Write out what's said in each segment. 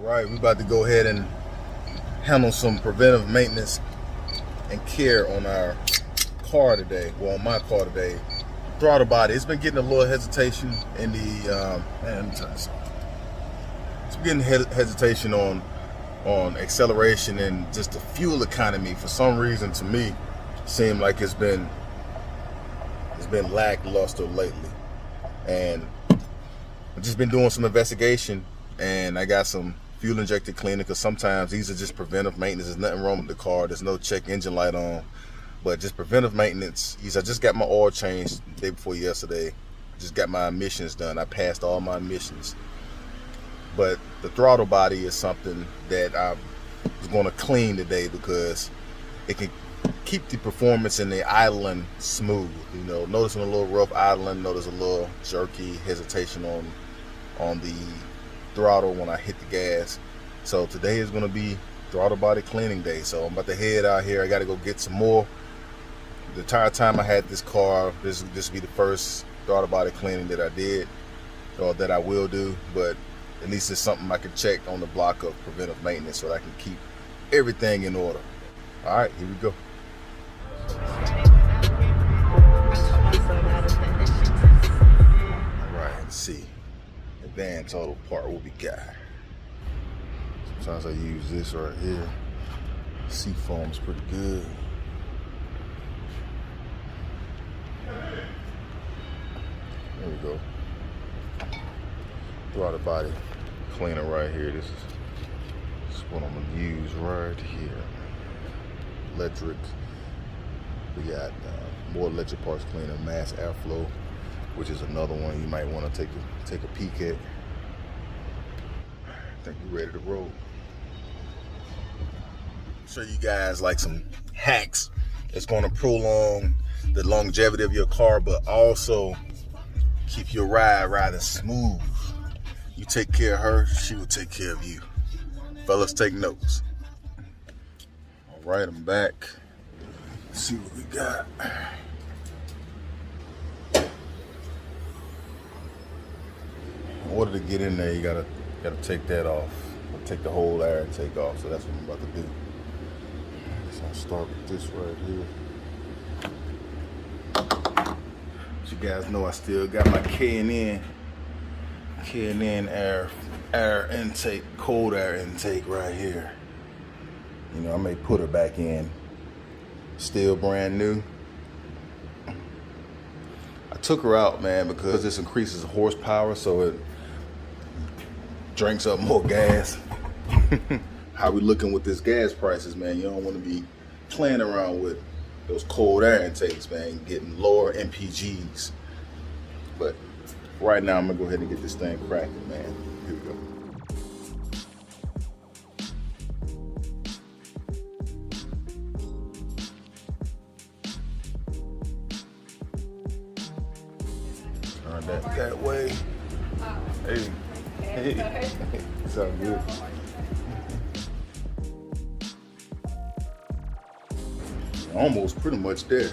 Right, we about to go ahead and handle some preventive maintenance and care on our car today. Well, on my car today. Throttle body. It's been getting a little hesitation in the it's been getting hesitation on acceleration and just the fuel economy. For some reason, to me, seemed like it's been lackluster lately, and I've just been doing some investigation, and I got some fuel injected cleaner, because sometimes these are just preventive maintenance. There's nothing wrong with the car. There's no check engine light on, but just preventive maintenance. I just got my oil changed the day before yesterday. I just got my emissions done. I passed all my emissions. But the throttle body is something that I was going to clean today, because it can keep the performance in the idling smooth. You know, noticing a little rough idling, notice a little jerky hesitation on the throttle when I hit the gas. So today is going to be throttle body cleaning day. So I'm about to head out here. I got to go get some more. The entire time I had this car, this will be the first throttle body cleaning that I did, or that I will do. But at least it's something I can check on the block of preventive maintenance, so that I can keep everything in order. All right, here we go. All right, let's see. Advanced auto part, what we got. Sometimes I use this right here. Seafoam's pretty good. There we go. Throttle body cleaner right here. This is what I'm gonna use right here. Electric. We got more electric parts cleaner, mass airflow, which is another one you might want to take a peek at. I think we're ready to roll. Show you guys like some hacks that's going to prolong the longevity of your car, but also keep your ride riding smooth. You take care of her, she will take care of you. Fellas, take notes. All right, I'm back. Let's see what we got. In order to get in there, you gotta take that off. Take the whole air intake off. So that's what I'm about to do. So I'll start with this right here. As you guys know, I still got my K&N air intake, cold air intake right here. You know, I may put her back in. Still brand new. I took her out, man, because this increases horsepower, so it drinks up more gas. How we looking with this gas prices, man? You don't want to be playing around with those cold air intakes, man, getting lower MPGs. But right now, I'm gonna go ahead and get this thing cracking, man. Here we go. Turn that way. Hey. Hey. Sound good. Almost pretty much there.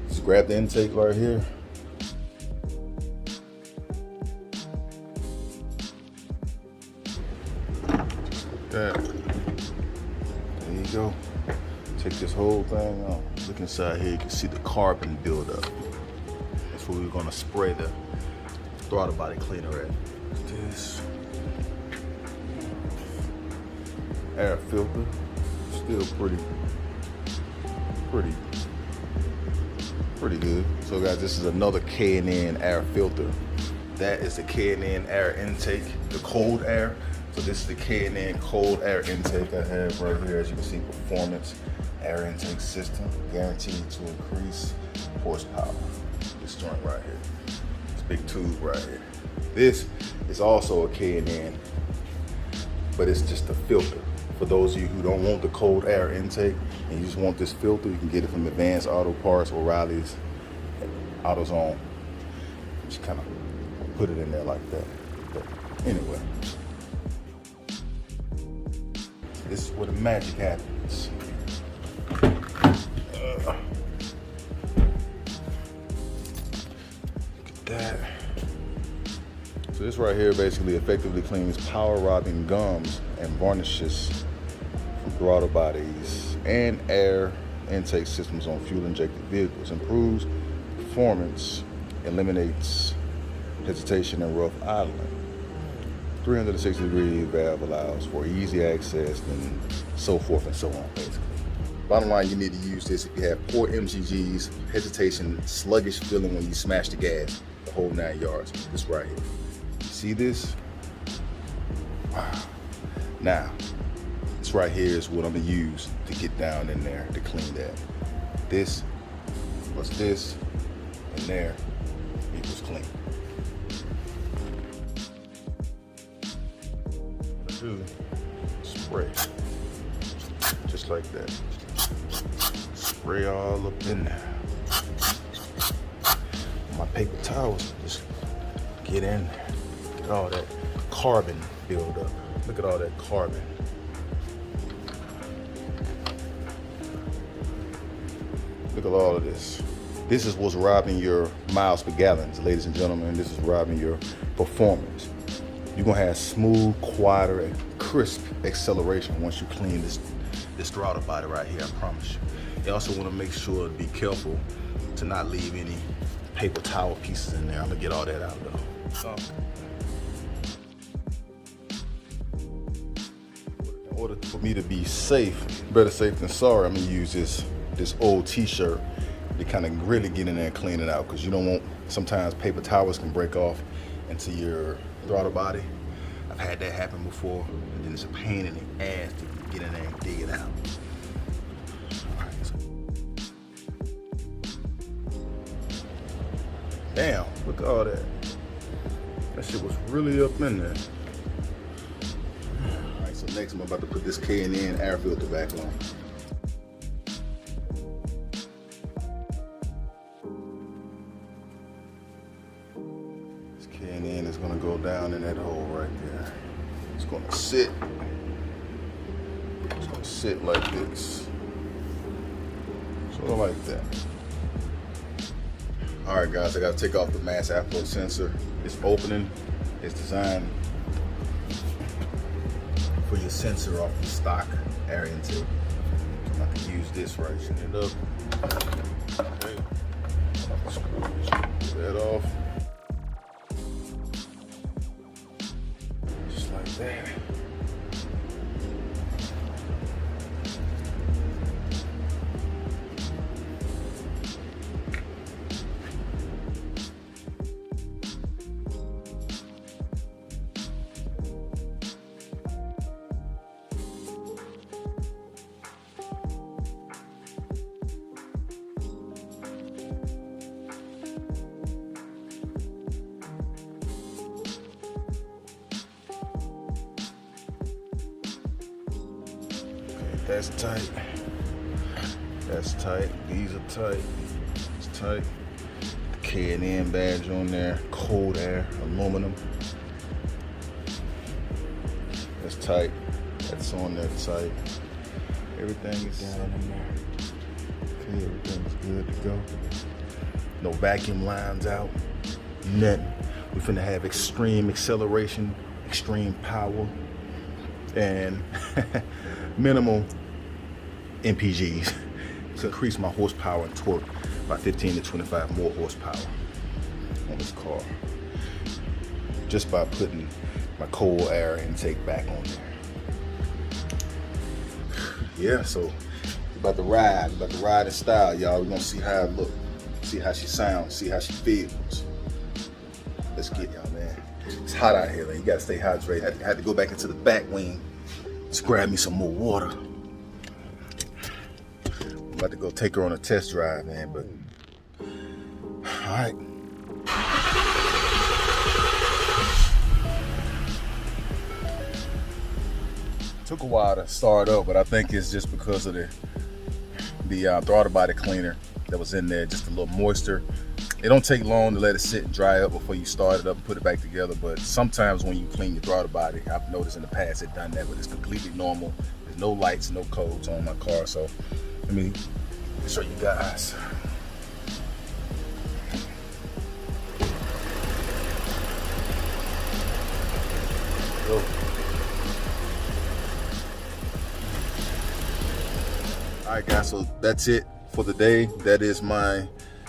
Just grab the intake right here. Just like that. There you go. Take this whole thing off. Look inside here, you can see the carbon buildup. That's where we're gonna spray the throttle body cleaner at. This air filter, still pretty good. So guys, this is another K&N air filter. That is the K&N air intake, the cold air. So this is the K&N cold air intake I have right here. As you can see, performance air intake system, guaranteed to increase horsepower. This joint right here, this big tube right here. This is also a K&N, but it's just a filter. For those of you who don't want the cold air intake and you just want this filter, you can get it from Advanced Auto Parts or O'Reilly's AutoZone. Just kind of put it in there like that. But anyway, this is where the magic happens. Look at that. So this This right here basically effectively cleans power robbing gums and varnishes from throttle bodies and air intake systems on fuel injected vehicles, improves performance, eliminates hesitation and rough idling. 360-degree valve allows for easy access and so forth and so on, basically. Bottom line, you need to use this if you have poor MGGs, hesitation, sluggish feeling when you smash the gas, the whole 9 yards. This right here. See this? Wow. Now, this right here is what I'm gonna use to get down in there to clean that. This plus this and there equals clean. Do spray just like that. Spray all up in there. My paper towels, just get in there. Look at all that carbon build up. Look at all that carbon. Look at all of this. This is what's robbing your miles per gallons, ladies and gentlemen. This is robbing your performance. You're gonna have smooth, quieter, and crisp acceleration once you clean this throttle body right here, I promise you. You also wanna make sure to be careful to not leave any paper towel pieces in there. I'm gonna get all that out though. In order for me to be safe, better safe than sorry, I'm gonna use this old t-shirt to kind of really get in there and clean it out, because you don't want, sometimes paper towels can break off into your throttle body. I've had that happen before, and then it's a pain in the ass to get in there and dig it out. All right, so. Damn, look at all that. That shit was really up in there. All right, so next I'm about to put this K&N air filter back on. And then it's gonna go down in that hole right there. It's gonna sit. It's gonna sit like this. Sort of like that. All right, guys, I gotta take off the mass airflow sensor. This opening is designed for your sensor off the stock air intake. I'm gonna use this right, shut it up. Okay. Screw that off. There. That's tight. That's tight. These are tight. It's tight. The K&N badge on there. Cold air, aluminum. That's tight. That's on there tight. Everything is down in there. Okay, everything's good to go. No vacuum lines out. Nothing. We're finna have extreme acceleration, extreme power, and minimal MPGs to increase my horsepower and torque by 15 to 25 more horsepower on this car, just by putting my cold air intake back on there. Yeah, so we're about to ride in style, y'all. We're gonna see how it looks, see how she sounds, see how she feels. Let's get y'all, man. It's hot out here, man. You gotta stay hydrated. I had to go back into the back wing, just grab me some more water. I'm about to go take her on a test drive, man, but all right. Took a while to start up, but I think it's just because of the throttle body cleaner that was in there, just a little moisture. It don't take long to let it sit and dry up before you start it up and put it back together, but sometimes when you clean your throttle body, I've noticed in the past it done that, but it's completely normal. There's no lights, no codes on my car, so let me show you guys. go. All right, guys, so that's it for the day. That is my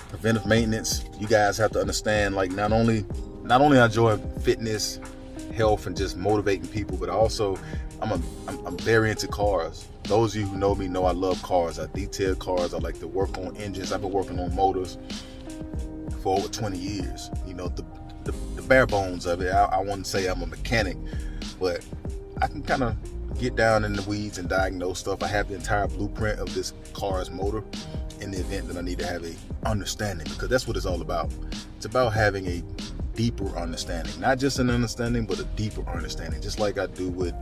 preventive maintenance. You guys have to understand, like, not only I enjoy fitness, health, and just motivating people, but also I'm very into cars. Those of you who know me know I love cars. I detail cars. I like to work on engines. I've been working on motors for over 20 years. You know, the bare bones of it. I wouldn't say I'm a mechanic, but I can kind of get down in the weeds and diagnose stuff. I have the entire blueprint of this car's motor in the event that I need to have a understanding, because that's what it's all about. It's about having a deeper understanding, not just an understanding, but a deeper understanding, just like I do with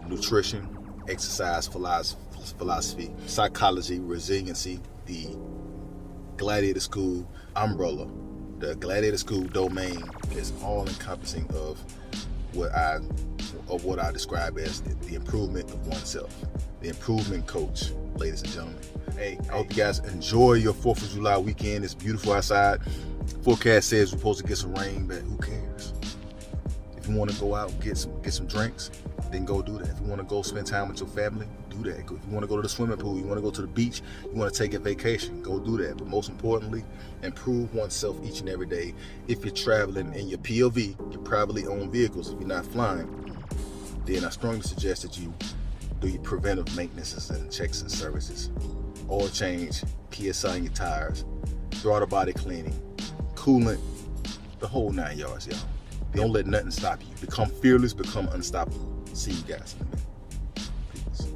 nutrition, exercise philosophy, psychology, resiliency, the Gladiator School umbrella. The Gladiator School domain is all encompassing of what I describe as the improvement of oneself, the improvement coach, ladies and gentlemen. Hey, I hope you guys enjoy your 4th of July weekend. It's beautiful outside. Forecast says we're supposed to get some rain, but who cares? If you want to go out and get some drinks, then go do that. If you want to go spend time with your family, do that. If you want to go to the swimming pool, you want to go to the beach, you want to take a vacation, go do that. But most importantly, improve oneself each and every day. If you're traveling in your POV, your privately owned vehicles, if you're not flying, then I strongly suggest that you do your preventive maintenance and checks and services. Oil change, PSI in your tires, throttle body cleaning, coolant, the whole 9 yards, y'all. Don't let nothing stop you. Become fearless, become unstoppable. See you guys in a minute. Peace.